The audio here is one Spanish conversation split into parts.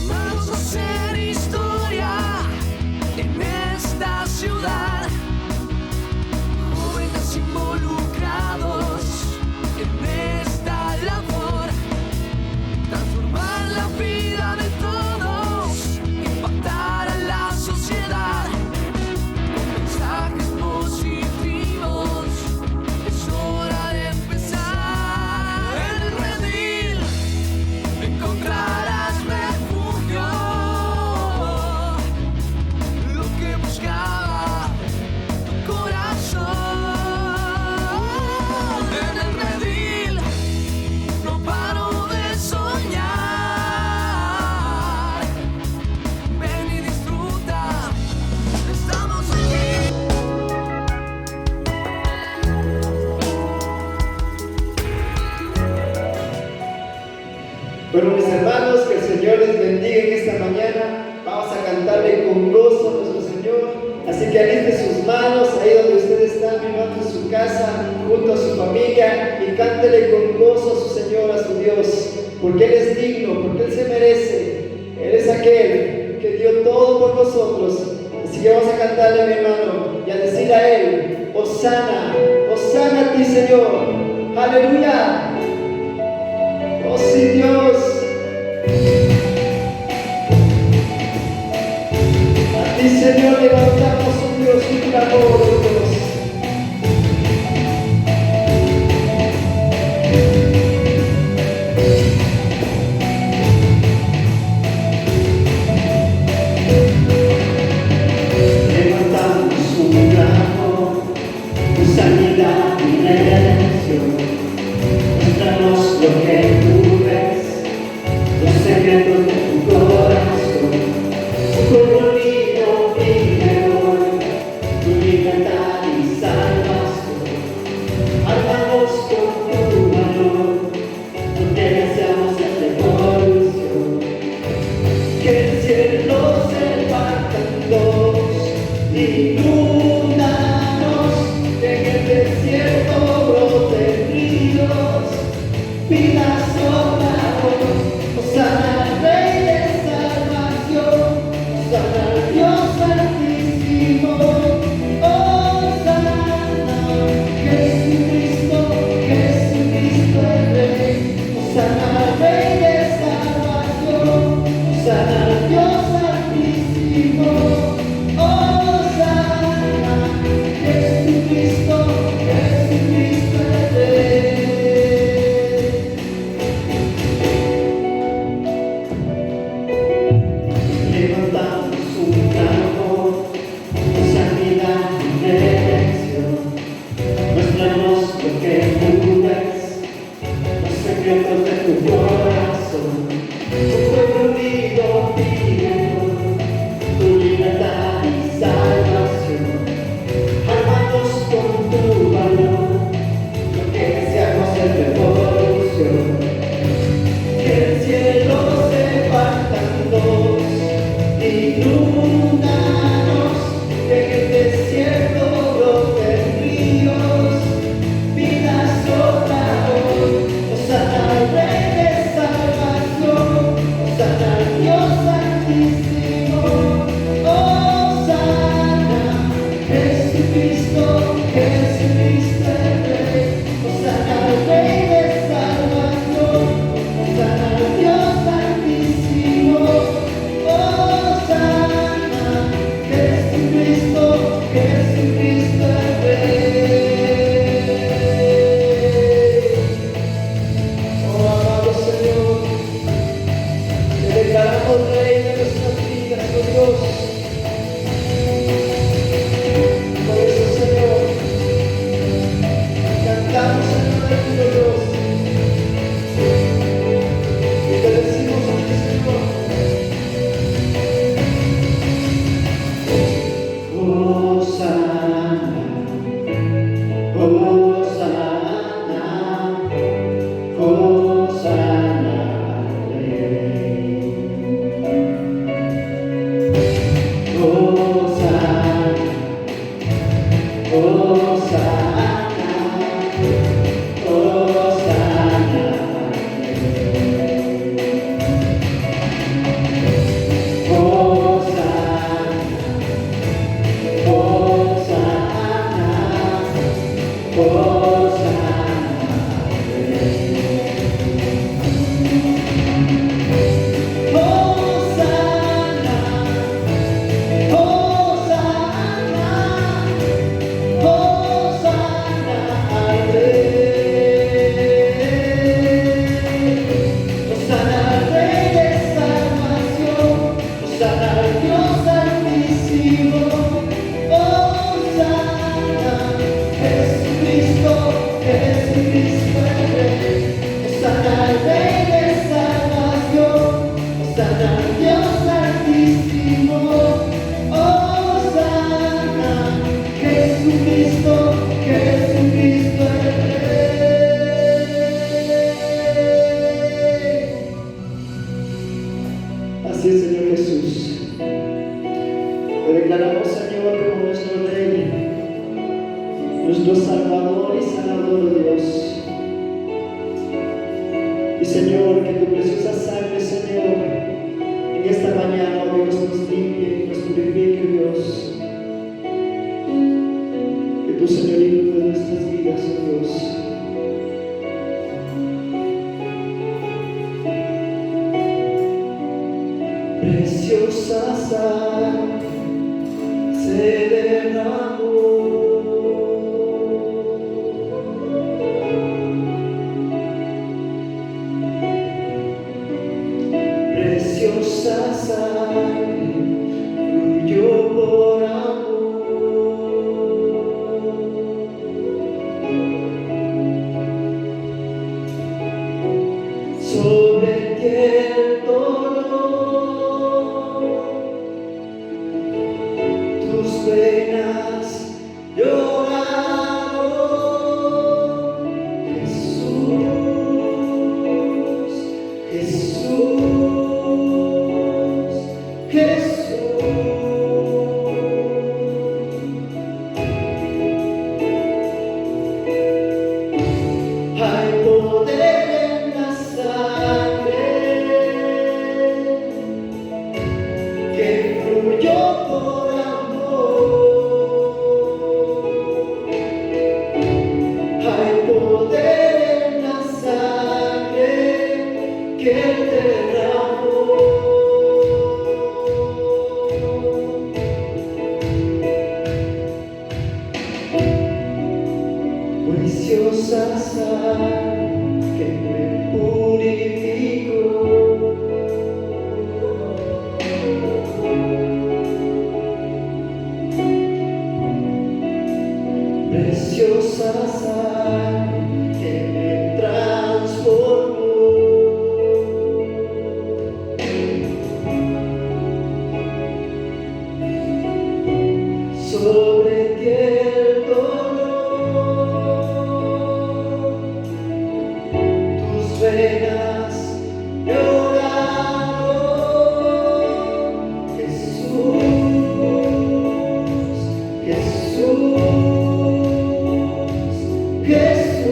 Vamos a hacer historia en esta ciudad. Jóvenes involucrados en esta labor. Transformar la vida de todos, impactar a la sociedad. Con mensajes positivos, es hora de empezar. En el redil encontrarás refugio, lo que buscaba tu corazón. En el redil no paro de soñar. Ven y disfruta, estamos aquí. Bueno, mis hermanos, que el Señor les bendiga en esta mañana. Vamos a cantarle con gozo a nuestro Señor. Así que aliste sus manos ahí donde usted está, mi hermano, en su casa, junto a su familia, y cántele con gozo a su Señor, a su Dios, porque Él es digno, porque Él se merece. Él es aquel que dio todo por nosotros. Así que vamos a cantarle, mi hermano, y a decir a Él: Hosana, Hosana a ti, Señor. Aleluya. Oh sí, Dios. A ti, Señor, levantamos un Dios, un clamor, oh Dios. Levantamos un clamor, tu sanidad y redención. Muéstranos lo que tú ves, los secretos de tu corazón. Como un niño vive hoy, tu libertad y salvación. Armamos con tu valor, lo que deseamos es revolución. Que el cielo se parta en dos, inúndanos, que en el desierto broten ríos. Vida sola, Hosana al Rey. nuestro Salvador y Sanador, Dios. Y Señor, que tu preciosa sangre, Señor, en esta mañana, oh Dios, nos limpie y nos purifique, Dios. Que tu Señor ilumine nuestras vidas, oh Dios. Preciosa sangre se derramó. Preciosa sangre fluyó por amor. Sobre ti el dolor, tus venas lloraron. Jesús, Jesús, Jesús. Hay poder en la sangre que fluyó por amor. Hay poder en la sangre que derramó. Preciosa sangre que me purificó. Preciosa sangre que me transformó. Sobre ti el dolor, tus venas lloraron. Jesús, Jesús, Jesús.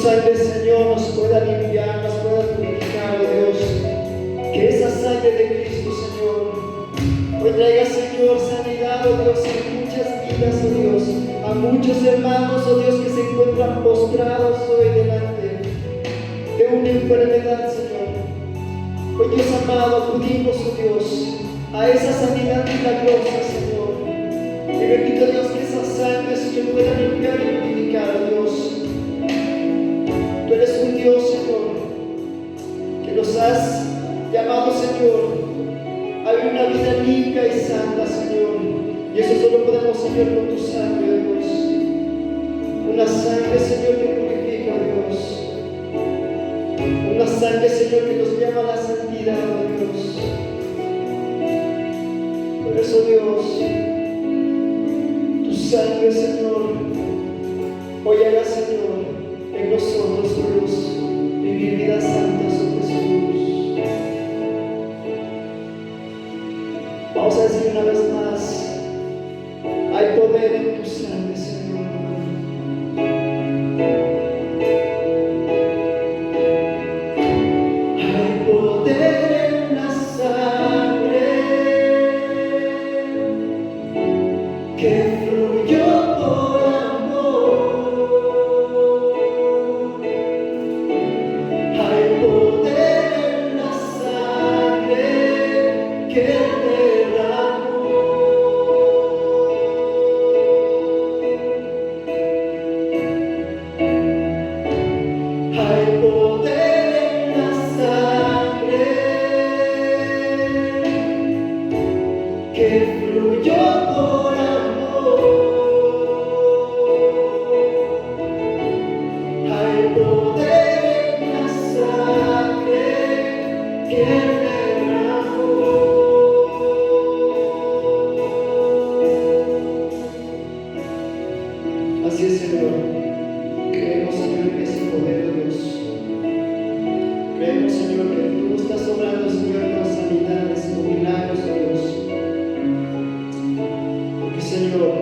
sangre, Señor, nos pueda limpiar, nos pueda purificar, oh Dios. Que esa sangre de Cristo, Señor, hoy traiga, Señor, sanidad, oh Dios, en muchas vidas, oh Dios, a muchos hermanos, oh Dios, que se encuentran postrados hoy delante de una enfermedad, Señor. Hoy, Dios amado, acudimos, oh Dios, a esa sanidad milagrosa, Señor. Y bendito Dios, que esa sangre, Señor, pueda limpiar y purificar, oh Dios. Tú eres un Dios, Señor, que nos has llamado, Señor, a una vida limpia y santa, Señor. Y eso solo podemos, Señor, con tu sangre, oh Dios. Una sangre, Señor, que purifica, oh Dios. Una sangre, Señor, que nos llama a la santidad, oh Dios. Por eso, Dios, tu sangre, Señor, hoy haga, Señor, en nosotros, oh Dios, vivir vidas santas, oh Jesús. Vamos a decir una vez más, hay poder en tu sangre, Señor. Hay poder en la sangre que fluyó por amor. Hay poder en la sangre que derramó. Hay poder en la sangre que fluyó por amor. Hay poder en la sangre que derramó. Así es, Señor. Creemos, Señor, en ese poder de Dios. Creemos, Señor, que tú estás obrando, Señor, con sanidades, con milagros, oh Dios. Porque, Señor,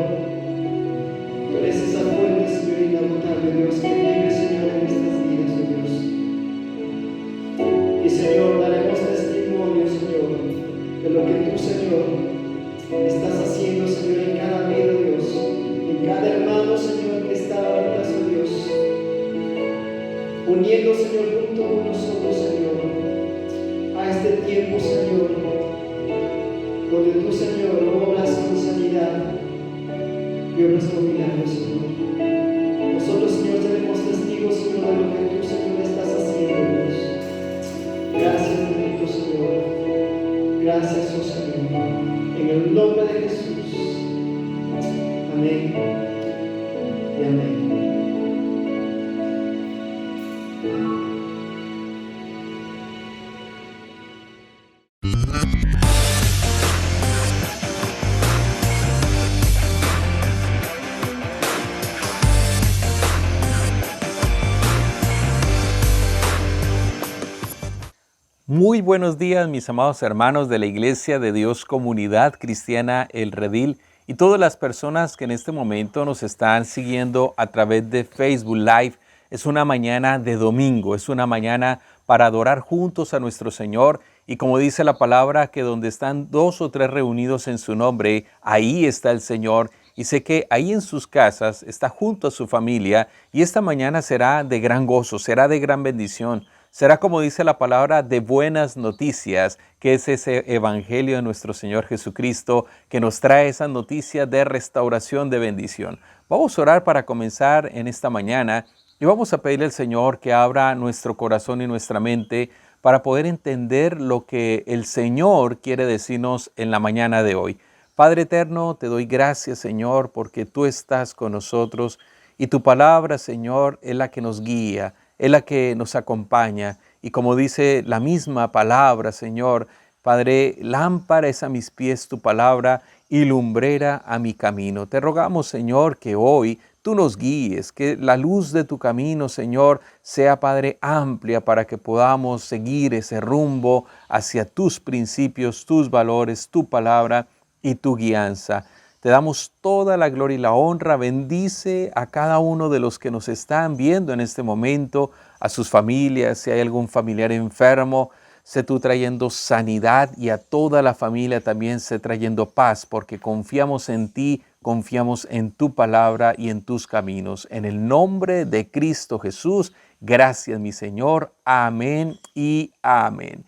tú eres esa fuente, Señor, inagotable, Dios, que vive, Señor, en estas vidas, oh Dios. Y, Señor, daremos testimonio, Señor, de lo que tú, Señor, estás haciendo, Señor, en cada vida, Dios. En cada hermano, Señor, que está ahorita, oh Dios. Uniendo, Señor, junto con nosotros, Señor, a este tiempo, Señor, donde tú, Señor, obras con sanidad y obras con milagros, Señor. Nosotros, Señor, seremos testigos, Señor, de lo que tú, Señor, estás haciendo, Dios. Gracias, bendito Señor. Gracias, oh Señor. En el nombre de Jesús. Amén y amén. Muy buenos días, mis amados hermanos de la Iglesia de Dios Comunidad Cristiana El Redil y todas las personas que en este momento nos están siguiendo a través de Facebook Live. Es una mañana de domingo, es una mañana para adorar juntos a nuestro Señor y como dice la palabra, que donde están 2 o 3 reunidos en su nombre, ahí está el Señor. Y sé que ahí en sus casas está junto a su familia y esta mañana será de gran gozo, será de gran bendición. Será, como dice la palabra, de buenas noticias, que es ese evangelio de nuestro Señor Jesucristo que nos trae esa noticia de restauración, de bendición. Vamos a orar para comenzar en esta mañana y vamos a pedirle al Señor que abra nuestro corazón y nuestra mente para poder entender lo que el Señor quiere decirnos en la mañana de hoy. Padre eterno, te doy gracias, Señor, porque tú estás con nosotros y tu palabra, Señor, es la que nos guía, es la que nos acompaña. Y como dice la misma palabra, Señor, Padre, lámpara es a mis pies tu palabra y lumbrera a mi camino. Te rogamos, Señor, que hoy tú nos guíes, que la luz de tu camino, Señor, sea, Padre, amplia para que podamos seguir ese rumbo hacia tus principios, tus valores, tu palabra y tu guianza. Te damos toda la gloria y la honra. Bendice a cada uno de los que nos están viendo en este momento, a sus familias, si hay algún familiar enfermo. Sé tú trayendo sanidad y a toda la familia también sé trayendo paz, porque confiamos en ti, confiamos en tu palabra y en tus caminos. En el nombre de Cristo Jesús, gracias mi Señor. Amén y amén.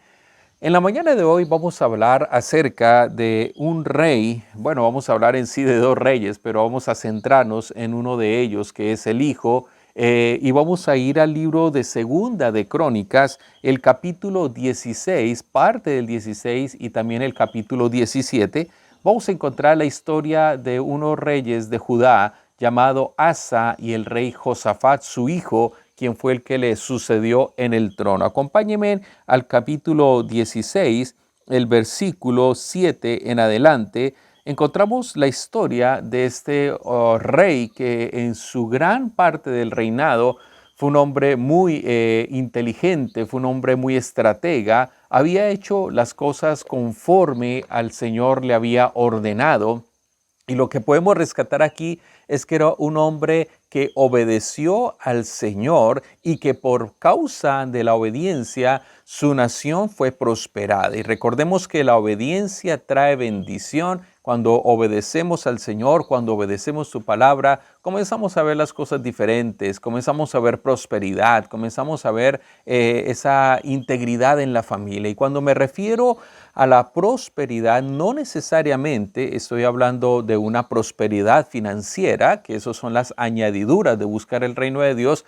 En la mañana de hoy vamos a hablar acerca de un rey. Bueno, vamos a hablar en sí de dos reyes, pero vamos a centrarnos en uno de ellos, que es el hijo. Y vamos a ir al libro de Segunda de Crónicas, el capítulo 16, parte del 16 y también el capítulo 17. Vamos a encontrar la historia de unos reyes de Judá llamado Asa y el rey Josafat, su hijo, quien fue el que le sucedió en el trono. Acompáñenme al capítulo 16, el versículo 7 en adelante. Encontramos la historia de este rey que en su gran parte del reinado fue un hombre muy inteligente, fue un hombre muy estratega, había hecho las cosas conforme al Señor le había ordenado. Y lo que podemos rescatar aquí es que era un hombre que obedeció al Señor y que por causa de la obediencia su nación fue prosperada. Y recordemos que la obediencia trae bendición. Cuando obedecemos al Señor, cuando obedecemos su palabra, comenzamos a ver las cosas diferentes, comenzamos a ver prosperidad, comenzamos a ver esa integridad en la familia. Y cuando me refiero a la prosperidad, no necesariamente estoy hablando de una prosperidad financiera, que esas son las añadiduras de buscar el reino de Dios,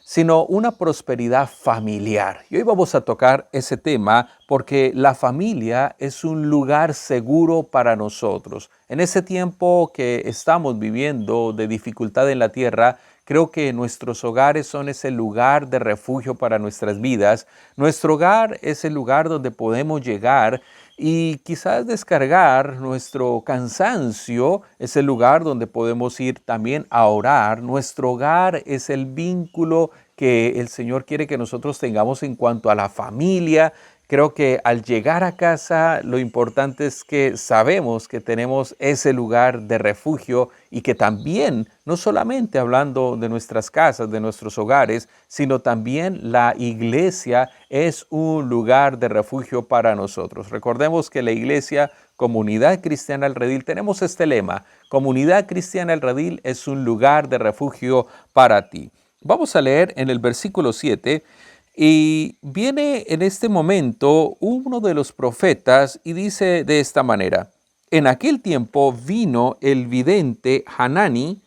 sino una prosperidad familiar. Y hoy vamos a tocar ese tema porque la familia es un lugar seguro para nosotros. En ese tiempo que estamos viviendo de dificultad en la tierra, creo que nuestros hogares son ese lugar de refugio para nuestras vidas. Nuestro hogar es el lugar donde podemos llegar y quizás descargar nuestro cansancio. Es el lugar donde podemos ir también a orar. Nuestro hogar es el vínculo que el Señor quiere que nosotros tengamos en cuanto a la familia. Creo que al llegar a casa lo importante es que sabemos que tenemos ese lugar de refugio y que también, no solamente hablando de nuestras casas, de nuestros hogares, sino también la iglesia es un lugar de refugio para nosotros. Recordemos que la iglesia, Comunidad Cristiana El Redil, tenemos este lema: Comunidad Cristiana El Redil es un lugar de refugio para ti. Vamos a leer en el versículo 7. Y viene en este momento uno de los profetas y dice de esta manera: en aquel tiempo vino el vidente Hanani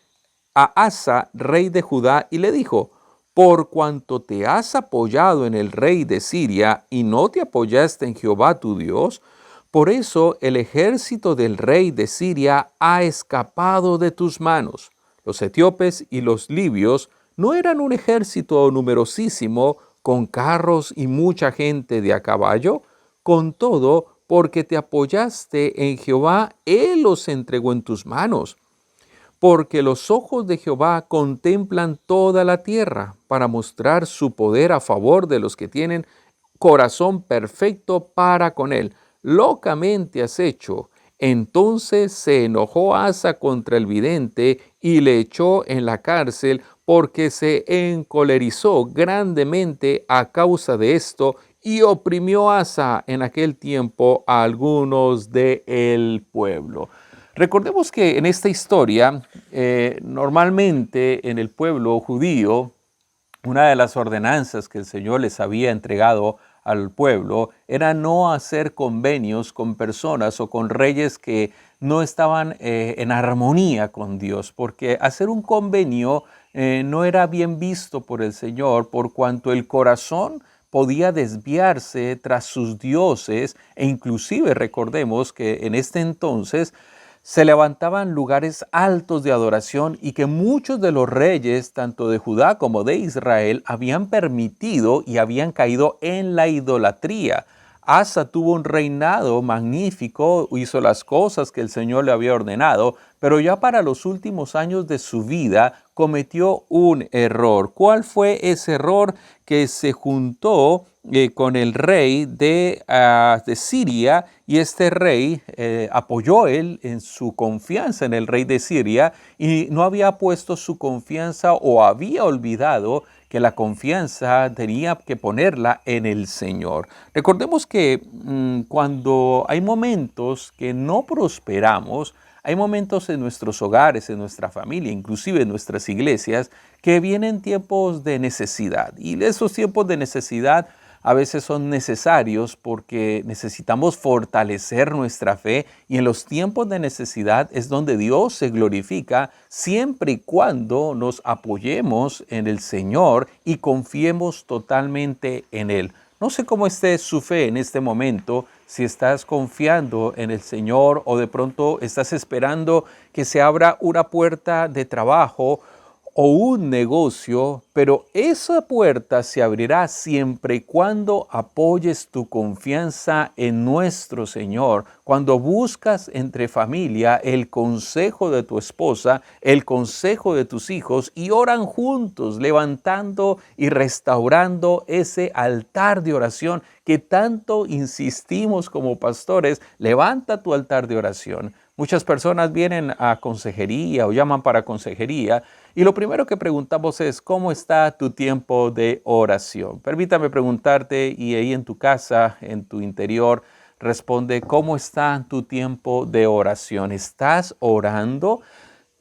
a Asa, rey de Judá, y le dijo: por cuanto te has apoyado en el rey de Siria y no te apoyaste en Jehová tu Dios, por eso el ejército del rey de Siria ha escapado de tus manos. Los etíopes y los libios no eran un ejército numerosísimo, con carros y mucha gente de a caballo. Con todo, porque te apoyaste en Jehová, Él los entregó en tus manos. Porque los ojos de Jehová contemplan toda la tierra, para mostrar su poder a favor de los que tienen corazón perfecto para con Él. Locamente has hecho. Entonces se enojó Asa contra el vidente y le echó en la cárcel, porque se encolerizó grandemente a causa de esto, y oprimió Asa en aquel tiempo a algunos del pueblo. Recordemos que en esta historia, normalmente en el pueblo judío, una de las ordenanzas que el Señor les había entregado al pueblo era no hacer convenios con personas o con reyes que no estaban en armonía con Dios, porque hacer un convenio no era bien visto por el Señor, por cuanto el corazón podía desviarse tras sus dioses, e inclusive recordemos que en este entonces se levantaban lugares altos de adoración y que muchos de los reyes, tanto de Judá como de Israel, habían permitido y habían caído en la idolatría. Asa tuvo un reinado magnífico, hizo las cosas que el Señor le había ordenado, pero ya para los últimos años de su vida cometió un error. ¿Cuál fue ese error? Que se juntó con el rey de Siria, y este rey apoyó él en su confianza en el rey de Siria, y no había puesto su confianza, o había olvidado que la confianza tenía que ponerla en el Señor. Recordemos que cuando hay momentos que no prosperamos, hay momentos en nuestros hogares, en nuestra familia, inclusive en nuestras iglesias, que vienen tiempos de necesidad. Y esos tiempos de necesidad a veces son necesarios porque necesitamos fortalecer nuestra fe, y en los tiempos de necesidad es donde Dios se glorifica, siempre y cuando nos apoyemos en el Señor y confiemos totalmente en Él. No sé cómo esté su fe en este momento, si estás confiando en el Señor o de pronto estás esperando que se abra una puerta de trabajo o un negocio, pero esa puerta se abrirá siempre y cuando apoyes tu confianza en nuestro Señor, cuando buscas entre familia el consejo de tu esposa, el consejo de tus hijos, y oran juntos, levantando y restaurando ese altar de oración que tanto insistimos como pastores. Levanta tu altar de oración. Muchas personas vienen a consejería o llaman para consejería, y lo primero que preguntamos es: ¿cómo está tu tiempo de oración? Permítame preguntarte, y ahí en tu casa, en tu interior, responde: ¿cómo está tu tiempo de oración? ¿Estás orando?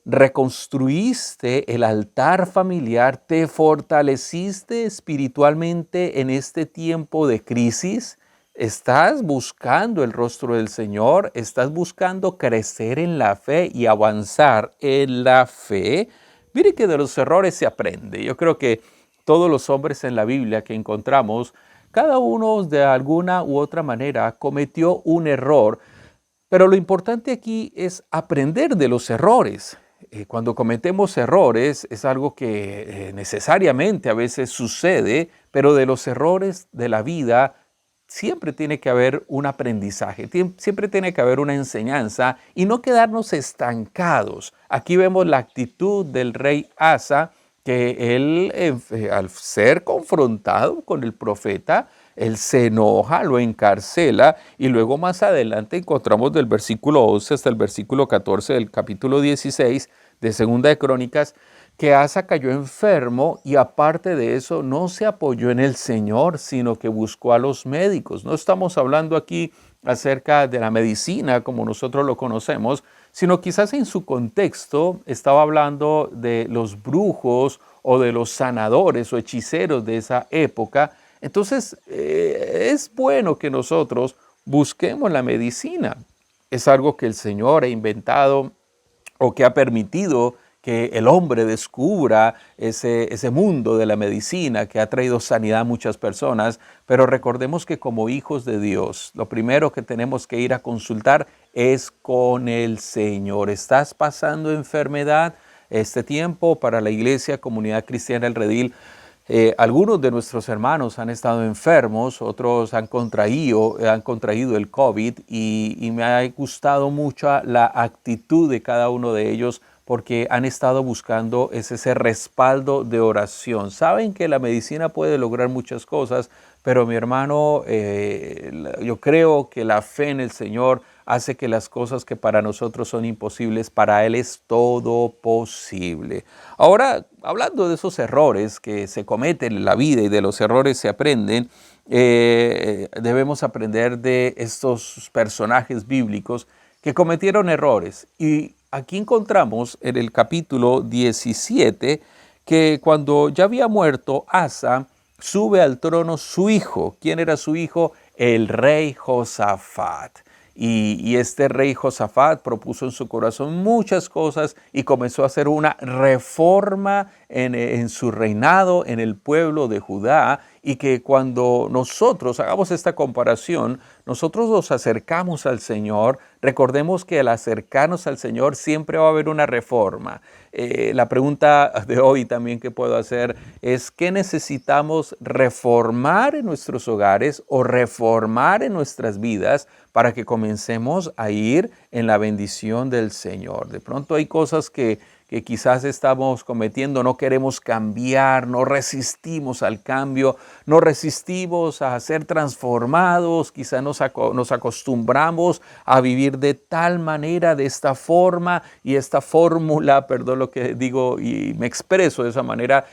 ¿Reconstruiste el altar familiar? ¿Te fortaleciste espiritualmente en este tiempo de crisis? ¿Estás buscando el rostro del Señor? ¿Estás buscando crecer en la fe y avanzar en la fe? Mire que de los errores se aprende. Yo creo que todos los hombres en la Biblia que encontramos, cada uno de alguna u otra manera cometió un error, pero lo importante aquí es aprender de los errores. Cuando cometemos errores es algo que necesariamente a veces sucede, pero de los errores de la vida siempre tiene que haber un aprendizaje, siempre tiene que haber una enseñanza, y no quedarnos estancados. Aquí vemos la actitud del rey Asa, que él al ser confrontado con el profeta, él se enoja, lo encarcela, y luego más adelante encontramos del versículo 11 hasta el versículo 14 del capítulo 16 de Segunda de Crónicas, que Asa cayó enfermo, y aparte de eso no se apoyó en el Señor, sino que buscó a los médicos. No estamos hablando aquí acerca de la medicina como nosotros lo conocemos, sino quizás en su contexto estaba hablando de los brujos o de los sanadores o hechiceros de esa época. Entonces es bueno que nosotros busquemos la medicina. Es algo que el Señor ha inventado o que ha permitido que el hombre descubra ese mundo de la medicina que ha traído sanidad a muchas personas. Pero recordemos que como hijos de Dios, lo primero que tenemos que ir a consultar es con el Señor. ¿Estás pasando enfermedad? Este tiempo para la Iglesia Comunidad Cristiana El Redil, algunos de nuestros hermanos han estado enfermos, otros han contraído el COVID, y me ha gustado mucho la actitud de cada uno de ellos, porque han estado buscando ese respaldo de oración. Saben que la medicina puede lograr muchas cosas, pero mi hermano, yo creo que la fe en el Señor hace que las cosas que para nosotros son imposibles, para Él es todo posible. Ahora, hablando de esos errores que se cometen en la vida y de los errores se aprenden, debemos aprender de estos personajes bíblicos que cometieron errores. Y aquí encontramos en el capítulo 17 que cuando ya había muerto Asa, sube al trono su hijo. ¿Quién era su hijo? El rey Josafat. Y este rey Josafat propuso en su corazón muchas cosas y comenzó a hacer una reforma en su reinado, en el pueblo de Judá, y que cuando nosotros hagamos esta comparación, nosotros nos acercamos al Señor, Recordemos que al acercarnos al Señor siempre va a haber una reforma. La pregunta de hoy también que puedo hacer es: ¿qué necesitamos reformar en nuestros hogares o reformar en nuestras vidas para que comencemos a ir en la bendición del Señor? De pronto hay cosas que quizás estamos cometiendo, no queremos cambiar, no resistimos al cambio, no resistimos a ser transformados, quizás nos acostumbramos a vivir de tal manera, de esta forma y esta fórmula, perdón lo que digo y me expreso de esa manera,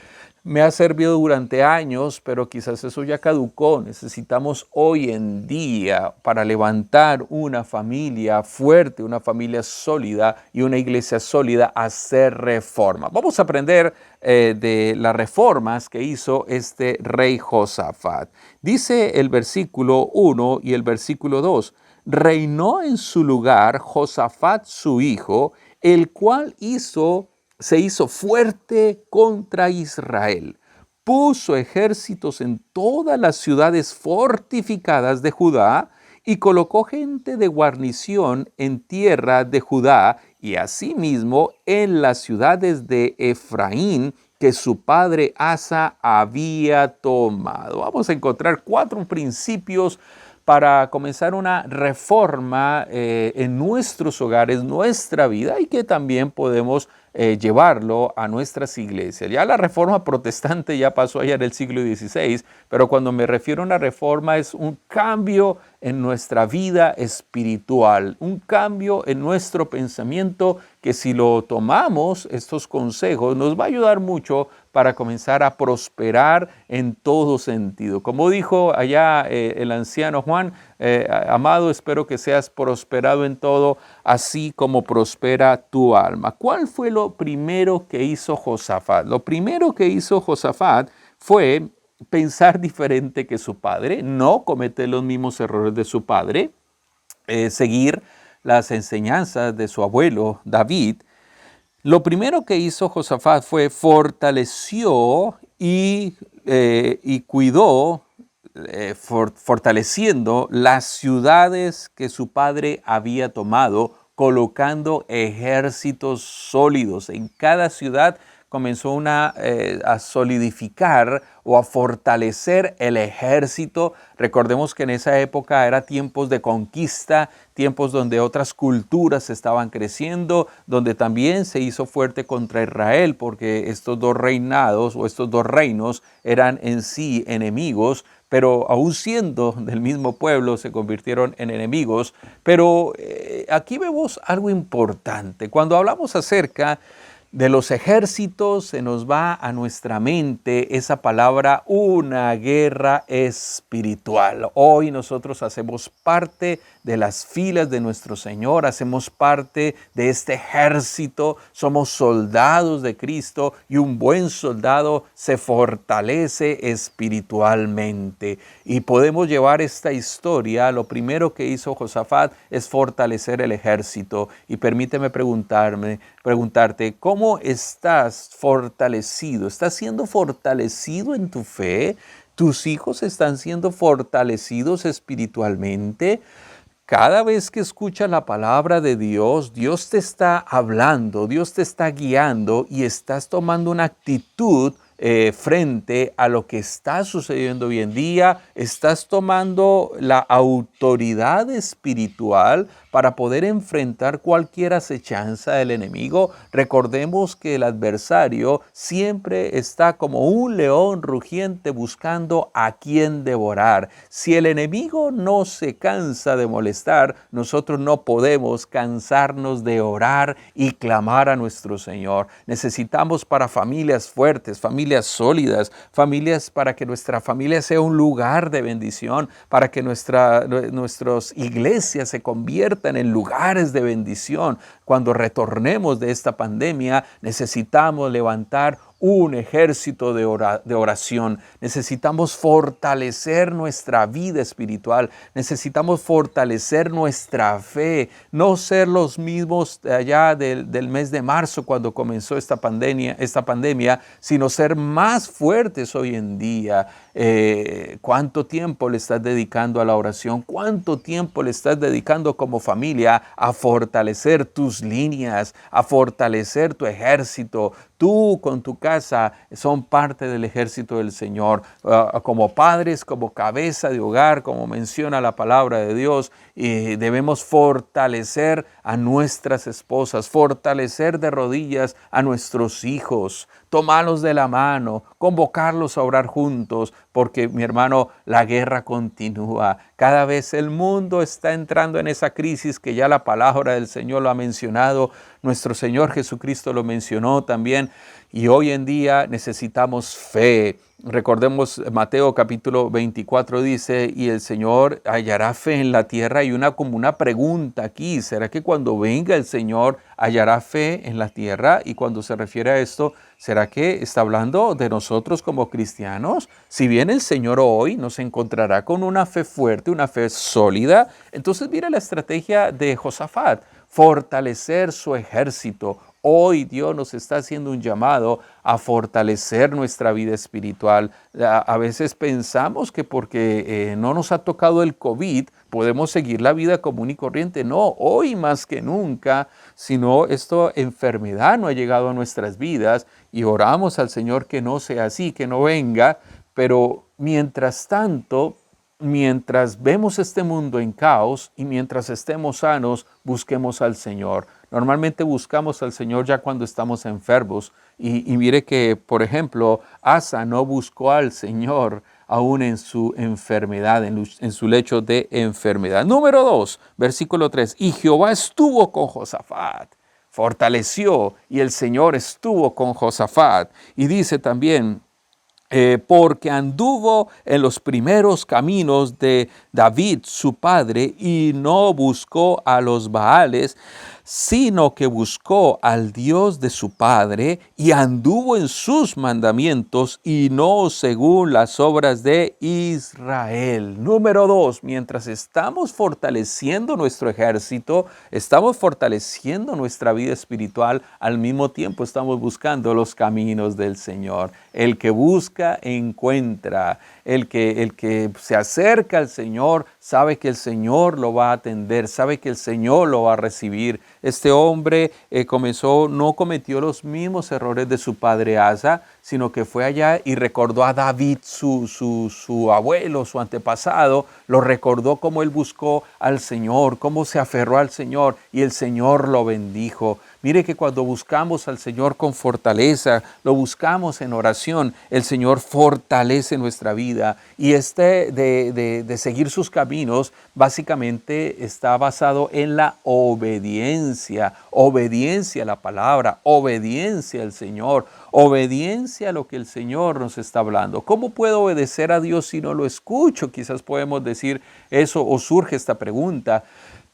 me ha servido durante años, pero quizás eso ya caducó. Necesitamos hoy en día, para levantar una familia fuerte, una familia sólida y una iglesia sólida, hacer reforma. Vamos a aprender de las reformas que hizo este rey Josafat. Dice el versículo 1 y el versículo 2. Reinó en su lugar Josafat su hijo, el cual se hizo fuerte contra Israel. Puso ejércitos en todas las ciudades fortificadas de Judá y colocó gente de guarnición en tierra de Judá y asimismo en las ciudades de Efraín que su padre Asa había tomado. Vamos a encontrar 4 principios para comenzar una reforma en nuestros hogares, nuestra vida, y que también podemos llevarlo a nuestras iglesias. Ya la reforma protestante ya pasó allá en el siglo XVI, pero cuando me refiero a una reforma es un cambio en nuestra vida espiritual, un cambio en nuestro pensamiento que si lo tomamos, estos consejos, nos va a ayudar mucho para comenzar a prosperar en todo sentido. Como dijo allá el anciano Juan, amado, espero que seas prosperado en todo, así como prospera tu alma. ¿Cuál fue lo primero que hizo Josafat? Lo primero que hizo Josafat fue pensar diferente que su padre, no cometer los mismos errores de su padre, seguir las enseñanzas de su abuelo David. Lo primero que hizo Josafat fue fortaleció y cuidó, fortaleciendo las ciudades que su padre había tomado, colocando ejércitos sólidos. En cada ciudad comenzó a solidificar o a fortalecer el ejército. Recordemos que en esa época era tiempos de conquista, tiempos donde otras culturas estaban creciendo, donde también se hizo fuerte contra Israel, porque estos 2 reinados o estos 2 reinos eran en sí enemigos, pero aún siendo del mismo pueblo se convirtieron en enemigos. Pero aquí vemos algo importante. Cuando hablamos acerca de los ejércitos, se nos va a nuestra mente esa palabra, una guerra espiritual. Hoy nosotros hacemos parte de las filas de nuestro Señor, hacemos parte de este ejército, somos soldados de Cristo y un buen soldado se fortalece espirituarte. Y podemos llevar esta historia. Lo primero que hizo Josafat es fortalecer el ejército. Y permíteme preguntarte, ¿cómo estás fortalecido? ¿Estás siendo fortalecido en tu fe? ¿Tus hijos están siendo fortalecidos espiritualmente? Cada vez que escuchas la palabra de Dios, Dios te está hablando, Dios te está guiando y estás tomando una actitud frente a lo que está sucediendo hoy en día. Estás tomando la autoridad espiritual para poder enfrentar cualquier acechanza del enemigo. Recordemos que el adversario siempre está como un león rugiente buscando a quien devorar. Si el enemigo no se cansa de molestar, nosotros no podemos cansarnos de orar y clamar a nuestro Señor. Necesitamos para familias fuertes, familias sólidas, familias para que nuestra familia sea un lugar de bendición, para que nuestras iglesias se conviertan en lugares de bendición. Cuando retornemos de esta pandemia, necesitamos levantar un ejército de oración. Necesitamos fortalecer nuestra vida espiritual. Necesitamos fortalecer nuestra fe. No ser los mismos allá del mes de marzo cuando comenzó esta pandemia, sino ser más fuertes hoy en día. ¿Cuánto tiempo le estás dedicando a la oración? ¿Cuánto tiempo le estás dedicando como familia a fortalecer tus líneas, a fortalecer tu ejército? Tú con tu casa son parte del ejército del Señor. Como padres, como cabeza de hogar, como menciona la palabra de Dios, debemos fortalecer a nuestras esposas, fortalecer de rodillas a nuestros hijos, tomarlos de la mano, convocarlos a orar juntos, porque mi hermano, la guerra continúa. Cada vez el mundo está entrando en esa crisis que ya la palabra del Señor lo ha mencionado. Nuestro Señor Jesucristo lo mencionó también. Y hoy en día necesitamos fe. Recordemos Mateo capítulo 24 dice, y el Señor hallará fe en la tierra. Y como una pregunta aquí, ¿será que cuando venga el Señor hallará fe en la tierra? Y cuando se refiere a esto, ¿será que está hablando de nosotros como cristianos? Si bien el Señor hoy nos encontrará con una fe fuerte, una fe sólida, entonces mira la estrategia de Josafat, fortalecer su ejército. Hoy Dios nos está haciendo un llamado a fortalecer nuestra vida espiritual. A veces pensamos que porque no nos ha tocado el COVID, podemos seguir la vida común y corriente. No, hoy más que nunca, sino esta enfermedad no ha llegado a nuestras vidas y oramos al Señor que no sea así, que no venga. Pero mientras tanto, mientras vemos este mundo en caos y mientras estemos sanos, busquemos al Señor. Normalmente buscamos al Señor ya cuando estamos enfermos. Y mire que, por ejemplo, Asa no buscó al Señor aún en su enfermedad, en su lecho de enfermedad. Número 2, versículo 3. Y Jehová estuvo con Josafat, fortaleció, y el Señor estuvo con Josafat. Y dice también, porque anduvo en los primeros caminos de David su padre y no buscó a los Baales, sino que buscó al Dios de su padre y anduvo en sus mandamientos y no según las obras de Israel. Número 2, mientras estamos fortaleciendo nuestro ejército, estamos fortaleciendo nuestra vida espiritual, al mismo tiempo estamos buscando los caminos del Señor. El que busca, encuentra. El que se acerca al Señor sabe que el Señor lo va a atender, sabe que el Señor lo va a recibir. Este hombre no cometió los mismos errores de su padre Asa, sino que fue allá y recordó a David, su abuelo, su antepasado, lo recordó cómo él buscó al Señor, cómo se aferró al Señor y el Señor lo bendijo. Mire que cuando buscamos al Señor con fortaleza, lo buscamos en oración, el Señor fortalece nuestra vida. Y de seguir sus caminos, básicamente está basado en la obediencia. Obediencia a la palabra, obediencia al Señor, obediencia a lo que el Señor nos está hablando. ¿Cómo puedo obedecer a Dios si no lo escucho? Quizás podemos decir eso o surge esta pregunta.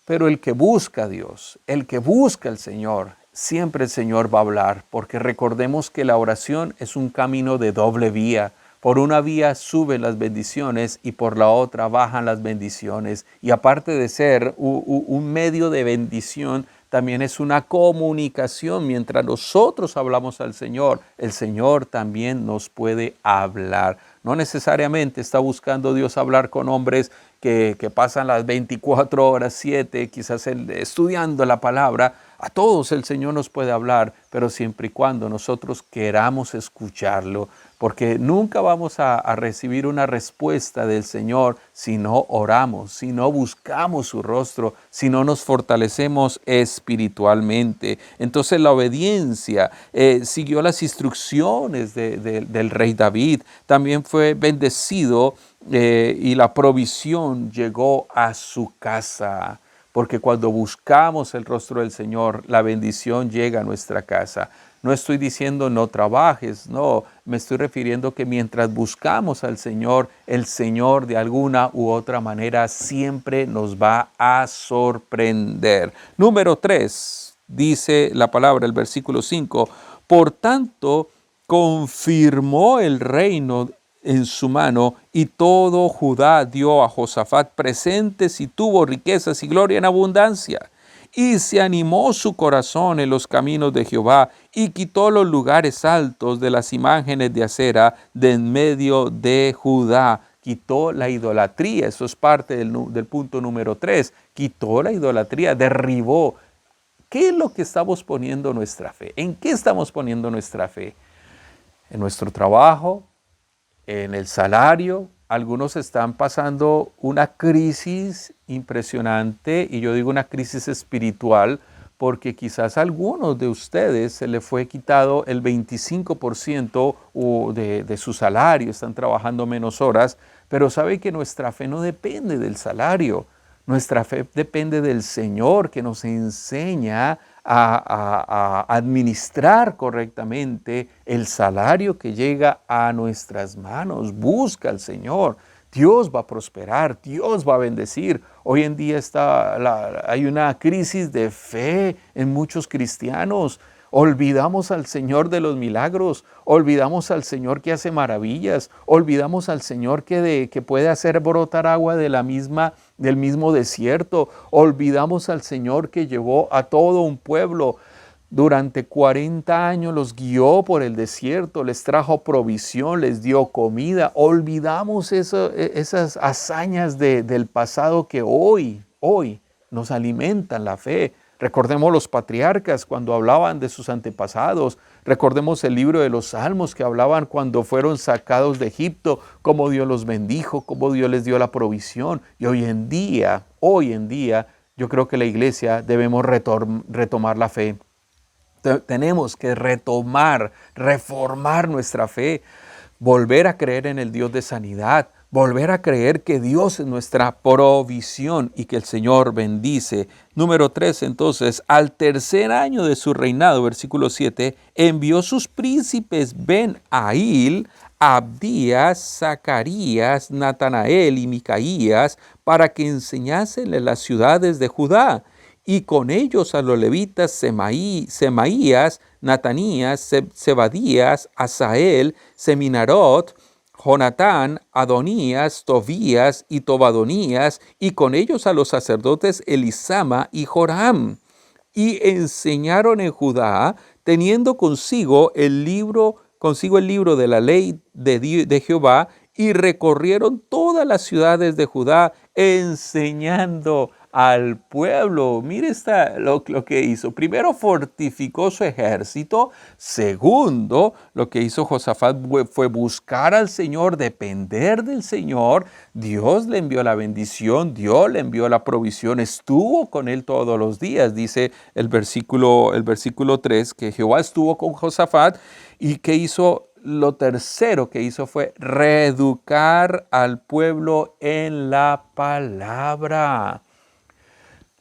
Pero el que busca a Dios, el que busca al Señor, siempre el Señor va a hablar, porque recordemos que la oración es un camino de doble vía. Por una vía suben las bendiciones y por la otra bajan las bendiciones. Y aparte de ser un medio de bendición, también es una comunicación. Mientras nosotros hablamos al Señor, el Señor también nos puede hablar. No necesariamente está buscando Dios hablar con hombres que pasan las 24 horas, 7, quizás estudiando la palabra. A todos el Señor nos puede hablar, pero siempre y cuando nosotros queramos escucharlo, porque nunca vamos a recibir una respuesta del Señor si no oramos, si no buscamos su rostro, si no nos fortalecemos espiritualmente. Entonces la obediencia siguió las instrucciones del rey David, también fue bendecido y la provisión llegó a su casa. Porque cuando buscamos el rostro del Señor, la bendición llega a nuestra casa. No estoy diciendo no trabajes, no, me estoy refiriendo que mientras buscamos al Señor, el Señor de alguna u otra manera siempre nos va a sorprender. Número 3, dice la palabra, el versículo 5, por tanto, confirmó el reino en su mano, y todo Judá dio a Josafat presentes y tuvo riquezas y gloria en abundancia. Y se animó su corazón en los caminos de Jehová, y quitó los lugares altos de las imágenes de acera de en medio de Judá. Quitó la idolatría, eso es parte del punto número 3. Quitó la idolatría, derribó. ¿Qué es lo que estamos poniendo nuestra fe? ¿En qué estamos poniendo nuestra fe? En nuestro trabajo, en el salario. Algunos están pasando una crisis impresionante, y yo digo una crisis espiritual, porque quizás a algunos de ustedes se le fue quitado el 25% de su salario, están trabajando menos horas, pero sabe que nuestra fe no depende del salario. Nuestra fe depende del Señor, que nos enseña a administrar correctamente el salario que llega a nuestras manos. Busca al Señor. Dios va a prosperar, Dios va a bendecir. Hoy en día hay una crisis de fe en muchos cristianos. Olvidamos al Señor de los milagros, olvidamos al Señor que hace maravillas, olvidamos al Señor que puede hacer brotar agua del mismo desierto, olvidamos al Señor que llevó a todo un pueblo durante 40 años, los guió por el desierto, les trajo provisión, les dio comida. Olvidamos esas hazañas del pasado que hoy nos alimentan la fe. Recordemos los patriarcas cuando hablaban de sus antepasados. Recordemos el libro de los Salmos que hablaban cuando fueron sacados de Egipto, cómo Dios los bendijo, cómo Dios les dio la provisión. Y hoy en día, yo creo que la iglesia debemos retomar la fe. Tenemos que reformar nuestra fe, volver a creer en el Dios de sanidad, volver a creer que Dios es nuestra provisión y que el Señor bendice. Número 3, entonces, al tercer año de su reinado, versículo 7, envió sus príncipes Ben-Ahil, Abdías, Zacarías, Natanael y Micaías para que enseñasen en las ciudades de Judá. Y con ellos a los levitas Semaías, Natanías, Zebadías, Asael, Seminarot, Jonatán, Adonías, Tobías y Tobadonías, y con ellos a los sacerdotes Elisama y Joram. Y enseñaron en Judá, teniendo consigo el libro de la ley de Jehová, y recorrieron todas las ciudades de Judá, enseñando al pueblo. Mire lo que hizo. Primero, fortificó su ejército. Segundo, lo que hizo Josafat fue buscar al Señor, depender del Señor. Dios le envió la bendición, Dios le envió la provisión, estuvo con él todos los días. Dice el versículo 3 que Jehová estuvo con Josafat. ¿Y qué hizo? Lo tercero que hizo fue reeducar al pueblo en la palabra.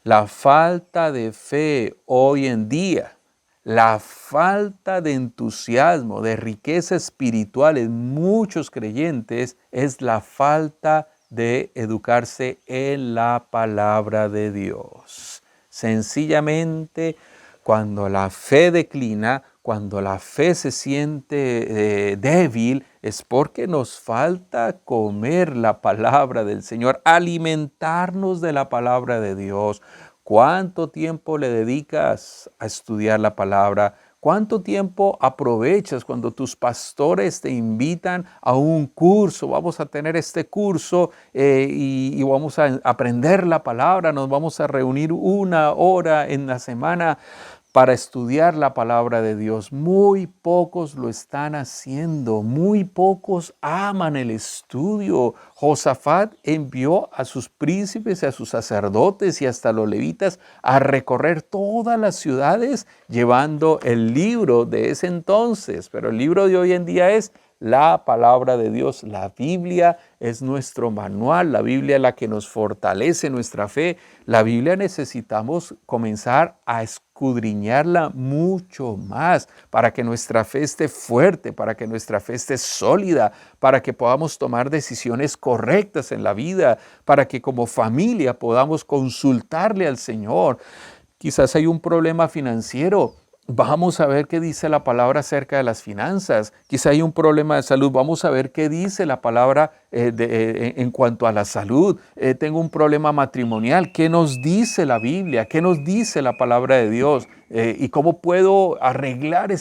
La falta de fe hoy en día, la falta de entusiasmo, de riqueza espiritual en muchos creyentes es la falta de educarse en la palabra de Dios. Sencillamente, cuando la fe declina, cuando la fe se siente débil, es porque nos falta comer la palabra del Señor, alimentarnos de la palabra de Dios. ¿Cuánto tiempo le dedicas a estudiar la palabra? ¿Cuánto tiempo aprovechas cuando tus pastores te invitan a un curso? Vamos a tener este curso y vamos a aprender la palabra. Nos vamos a reunir 1 hora en la semana para estudiar la palabra de Dios. Muy pocos lo están haciendo, muy pocos aman el estudio. Josafat envió a sus príncipes, a sus sacerdotes y hasta los levitas a recorrer todas las ciudades llevando el libro de ese entonces. Pero el libro de hoy en día es la palabra de Dios. La Biblia es nuestro manual, la Biblia es la que nos fortalece nuestra fe. La Biblia necesitamos comenzar a escudriñarla mucho más para que nuestra fe esté fuerte, para que nuestra fe esté sólida, para que podamos tomar decisiones correctas en la vida, para que como familia podamos consultarle al Señor. Quizás hay un problema financiero Vamos a ver qué dice la palabra acerca de las finanzas. Quizá hay un problema de salud. Vamos a ver qué dice la palabra en cuanto a la salud. Tengo un problema matrimonial. ¿Qué nos dice la Biblia? ¿Qué nos dice la palabra de Dios? ¿Y cómo puedo arreglar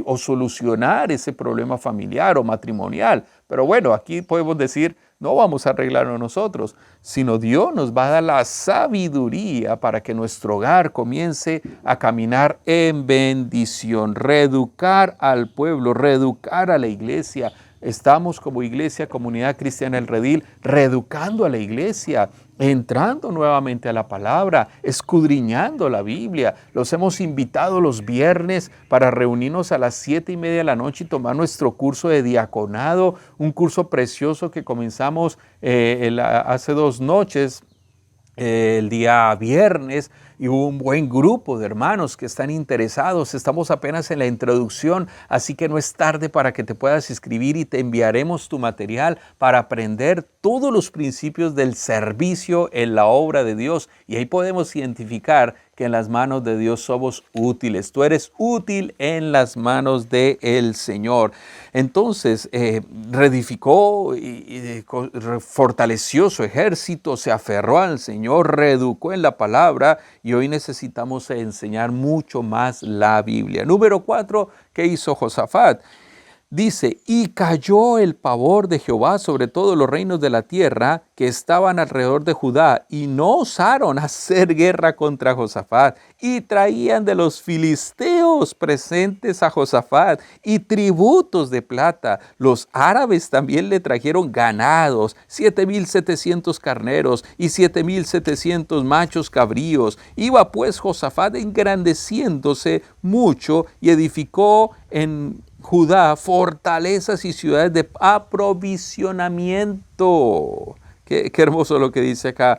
o solucionar ese problema familiar o matrimonial? Pero bueno, aquí podemos decir, no vamos a arreglarlo nosotros, sino Dios nos va a dar la sabiduría para que nuestro hogar comience a caminar en bendición, reeducar al pueblo, reeducar a la iglesia. Estamos como iglesia, comunidad cristiana El Redil, reeducando a la iglesia, entrando nuevamente a la palabra, escudriñando la Biblia. Los hemos invitado los viernes para reunirnos a las 7:30 de la noche y tomar nuestro curso de diaconado, un curso precioso que comenzamos hace 2 noches, el día viernes, y hubo un buen grupo de hermanos que están interesados. Estamos apenas en la introducción, así que no es tarde para que te puedas inscribir y te enviaremos tu material para aprender todos los principios del servicio en la obra de Dios. Y ahí podemos identificar que en las manos de Dios somos útiles. Tú eres útil en las manos del Señor. Entonces, reedificó y fortaleció su ejército, se aferró al Señor, reeducó en la palabra, y hoy necesitamos enseñar mucho más la Biblia. Número 4, ¿qué hizo Josafat? Dice, y cayó el pavor de Jehová sobre todos los reinos de la tierra que estaban alrededor de Judá, y no osaron hacer guerra contra Josafat, y traían de los filisteos presentes a Josafat y tributos de plata. Los árabes también le trajeron ganados, 7,700 carneros y 7,700 machos cabríos. Iba pues Josafat engrandeciéndose mucho y edificó en Judá fortalezas y ciudades de aprovisionamiento. Qué hermoso lo que dice acá.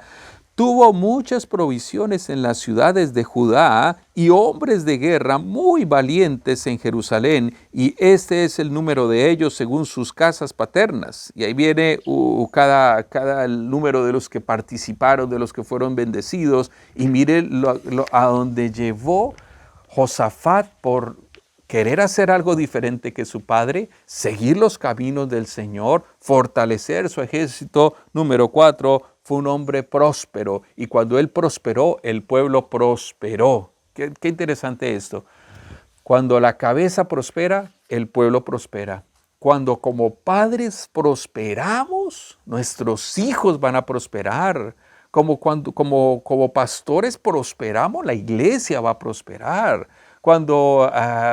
Tuvo muchas provisiones en las ciudades de Judá y hombres de guerra muy valientes en Jerusalén, y este es el número de ellos según sus casas paternas. Y ahí viene cada número de los que participaron, de los que fueron bendecidos, y mire a donde llevó Josafat por querer hacer algo diferente que su padre, seguir los caminos del Señor, fortalecer su ejército. Número 4, fue un hombre próspero, y cuando él prosperó, el pueblo prosperó. Qué interesante esto. Cuando la cabeza prospera, el pueblo prospera. Cuando como padres prosperamos, nuestros hijos van a prosperar. Como pastores prosperamos, la iglesia va a prosperar. Cuando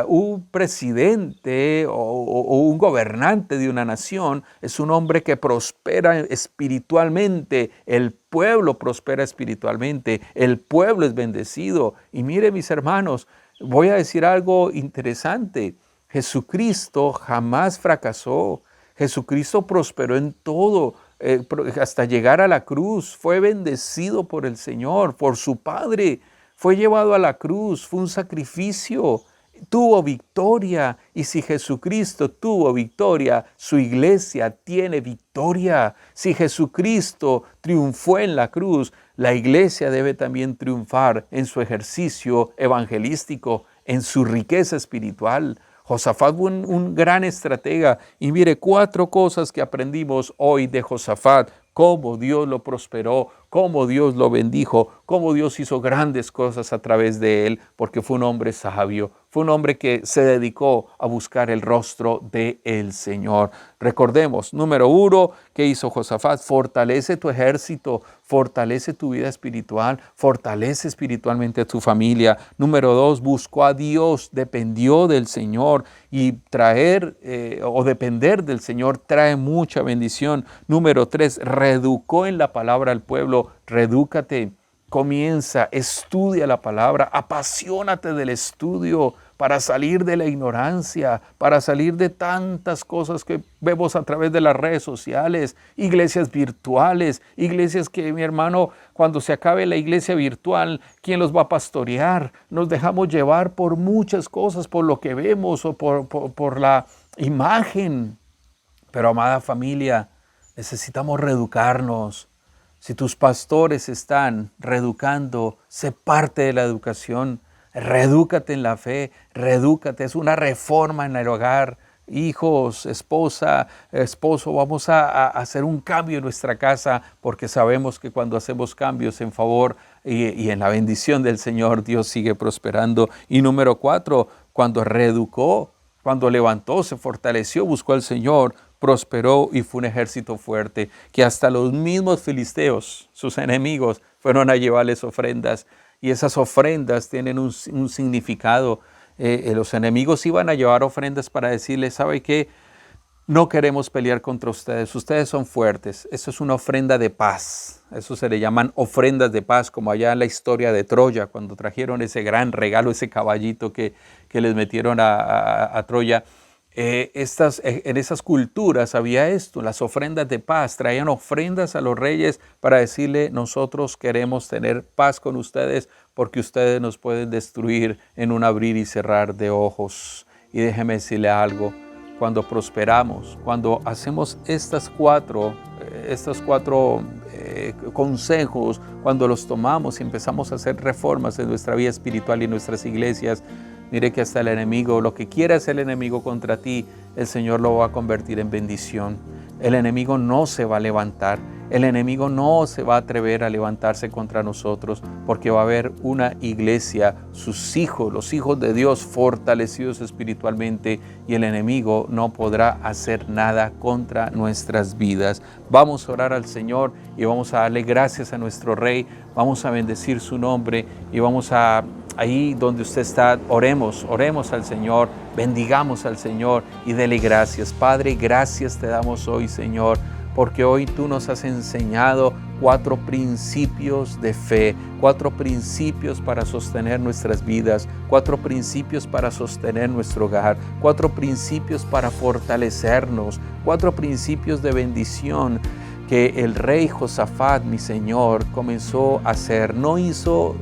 un presidente o un gobernante de una nación es un hombre que prospera espiritualmente, el pueblo prospera espiritualmente, el pueblo es bendecido. Y mire, mis hermanos, voy a decir algo interesante. Jesucristo jamás fracasó. Jesucristo prosperó en todo, hasta llegar a la cruz. Fue bendecido por el Señor, por su Padre. Fue llevado a la cruz, fue un sacrificio, tuvo victoria. Y si Jesucristo tuvo victoria, su iglesia tiene victoria. Si Jesucristo triunfó en la cruz, la iglesia debe también triunfar en su ejercicio evangelístico, en su riqueza espiritual. Josafat fue un gran estratega. Y mire, 4 cosas que aprendimos hoy de Josafat: cómo Dios lo prosperó, cómo Dios lo bendijo, cómo Dios hizo grandes cosas a través de él, porque fue un hombre sabio, fue un hombre que se dedicó a buscar el rostro del Señor. Recordemos, número 1, ¿qué hizo Josafat? Fortalece tu ejército, fortalece tu vida espiritual, fortalece espiritualmente a tu familia. Número 2, buscó a Dios, dependió del Señor, y depender del Señor trae mucha bendición. Número 3, reeducó en la palabra al pueblo. Reedúcate, comienza, estudia la palabra, apasionate del estudio para salir de la ignorancia, para salir de tantas cosas que vemos a través de las redes sociales, iglesias virtuales, iglesias que, mi hermano, cuando se acabe la iglesia virtual, ¿quién los va a pastorear? Nos dejamos llevar por muchas cosas, por lo que vemos o por la imagen. Pero, amada familia, necesitamos reeducarnos. Si tus pastores están reeducando, sé parte de la educación. Redúcate en la fe, redúcate. Es una reforma en el hogar. Hijos, esposa, esposo, vamos a hacer un cambio en nuestra casa, porque sabemos que cuando hacemos cambios en favor y en la bendición del Señor, Dios sigue prosperando. Y número 4, cuando reeducó, cuando levantó, se fortaleció, buscó al Señor, prosperó y fue un ejército fuerte, que hasta los mismos filisteos, sus enemigos, fueron a llevarles ofrendas. Y esas ofrendas tienen un significado. Los enemigos iban a llevar ofrendas para decirles, ¿sabe qué? No queremos pelear contra ustedes, ustedes son fuertes. Eso es una ofrenda de paz. Eso se le llaman ofrendas de paz, como allá en la historia de Troya, cuando trajeron ese gran regalo, ese caballito que les metieron a Troya. En esas culturas había esto, las ofrendas de paz. Traían ofrendas a los reyes para decirle, nosotros queremos tener paz con ustedes porque ustedes nos pueden destruir en un abrir y cerrar de ojos. Y déjeme decirle algo, cuando prosperamos, cuando hacemos estos cuatro consejos, cuando los tomamos y empezamos a hacer reformas en nuestra vida espiritual y en nuestras iglesias, mire que hasta el enemigo, lo que quiera hacer el enemigo contra ti, el Señor lo va a convertir en bendición. El enemigo no se va a levantar. El enemigo no se va a atrever a levantarse contra nosotros, porque va a haber una iglesia, sus hijos, los hijos de Dios fortalecidos espiritualmente, y el enemigo no podrá hacer nada contra nuestras vidas. Vamos a orar al Señor y vamos a darle gracias a nuestro Rey. Vamos a bendecir su nombre y vamos a... Ahí donde usted está, oremos al Señor, bendigamos al Señor y dele gracias. Padre, gracias te damos hoy, Señor, porque hoy tú nos has enseñado 4 principios de fe, 4 principios para sostener nuestras vidas, 4 principios para sostener nuestro hogar, 4 principios para fortalecernos, 4 principios de bendición que el rey Josafat, mi Señor, comenzó a hacer. No hizo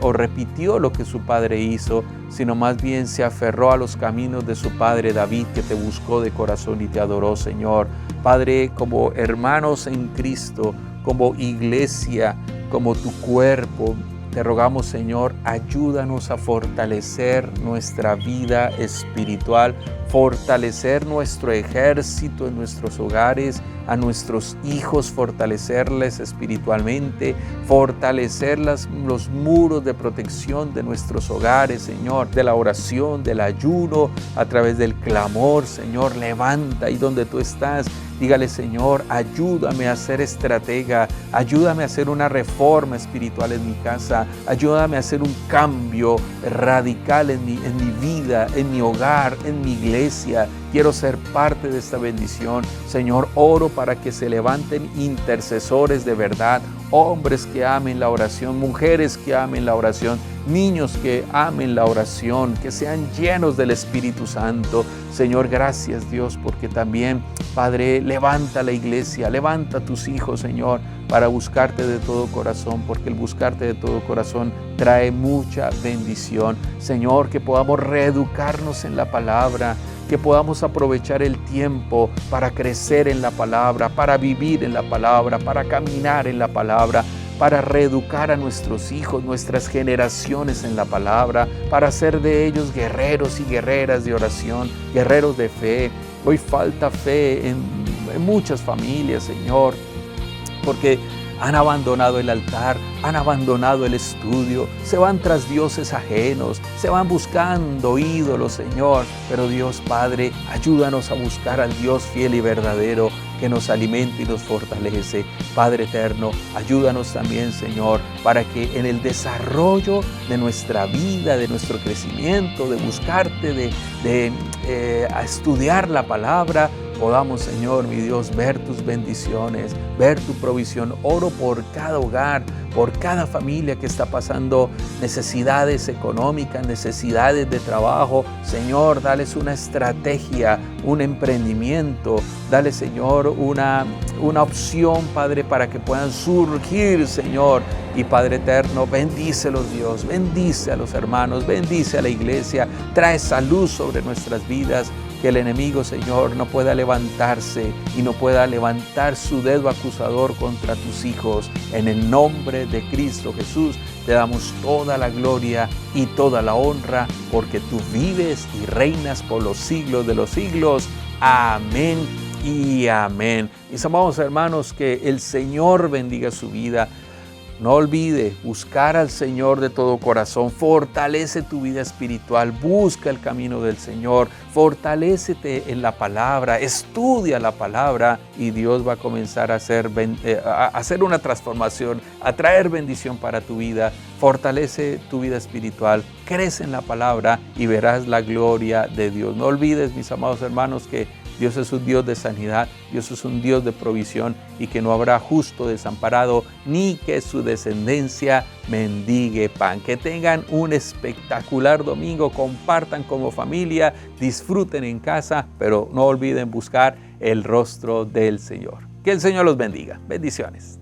o repitió lo que su padre hizo, sino más bien se aferró a los caminos de su padre David, que te buscó de corazón y te adoró, Señor. Padre, como hermanos en Cristo, como iglesia, como tu cuerpo, te rogamos, Señor, ayúdanos a fortalecer nuestra vida espiritual, fortalecer nuestro ejército en nuestros hogares, a nuestros hijos, fortalecerles espiritualmente, fortalecer los muros de protección de nuestros hogares, Señor, de la oración, del ayuno, a través del clamor, Señor. Levanta ahí donde tú estás. Dígale, Señor, ayúdame a ser estratega, ayúdame a hacer una reforma espiritual en mi casa, ayúdame a hacer un cambio radical en mi vida, en mi hogar, en mi iglesia. Quiero ser parte de esta bendición. Señor, oro para que se levanten intercesores de verdad, hombres que amen la oración, mujeres que amen la oración, niños que amen la oración, que sean llenos del Espíritu Santo. Señor, gracias, Dios, porque también, Padre, levanta la iglesia, levanta a tus hijos, Señor, para buscarte de todo corazón, porque el buscarte de todo corazón trae mucha bendición. Señor, que podamos reeducarnos en la palabra, que podamos aprovechar el tiempo para crecer en la palabra, para vivir en la palabra, para caminar en la palabra, para reeducar a nuestros hijos, nuestras generaciones en la palabra, para hacer de ellos guerreros y guerreras de oración, guerreros de fe. Hoy falta fe en muchas familias, Señor, porque han abandonado el altar, han abandonado el estudio, se van tras dioses ajenos, se van buscando ídolos, Señor. Pero Dios Padre, ayúdanos a buscar al Dios fiel y verdadero, que nos alimenta y nos fortalece. Padre eterno, ayúdanos también, Señor, para que en el desarrollo de nuestra vida, de nuestro crecimiento, de buscarte, a estudiar la palabra, podamos, Señor, mi Dios, ver tus bendiciones, ver tu provisión. Oro por cada hogar, por cada familia que está pasando necesidades económicas, necesidades de trabajo. Señor, dales una estrategia, un emprendimiento. Dale, Señor, una opción, Padre, para que puedan surgir, Señor. Y Padre eterno, bendícelos, Dios, bendice a los hermanos, bendice a la iglesia, trae salud sobre nuestras vidas. que el enemigo, Señor, no pueda levantarse y no pueda levantar su dedo acusador contra tus hijos. En el nombre de Cristo Jesús, te damos toda la gloria y toda la honra, porque tú vives y reinas por los siglos de los siglos. Amén y amén. Mis amados hermanos, que el Señor bendiga su vida. No olvide buscar al Señor de todo corazón. Fortalece tu vida espiritual. Busca el camino del Señor. Fortalécete en la palabra. Estudia la palabra y Dios va a comenzar a hacer una transformación, a traer bendición para tu vida. Fortalece tu vida espiritual. Crece en la palabra y verás la gloria de Dios. No olvides, mis amados hermanos, que Dios es un Dios de sanidad, Dios es un Dios de provisión y que no habrá justo desamparado ni que su descendencia mendigue pan. Que tengan un espectacular domingo, compartan como familia, disfruten en casa, pero no olviden buscar el rostro del Señor. Que el Señor los bendiga. Bendiciones.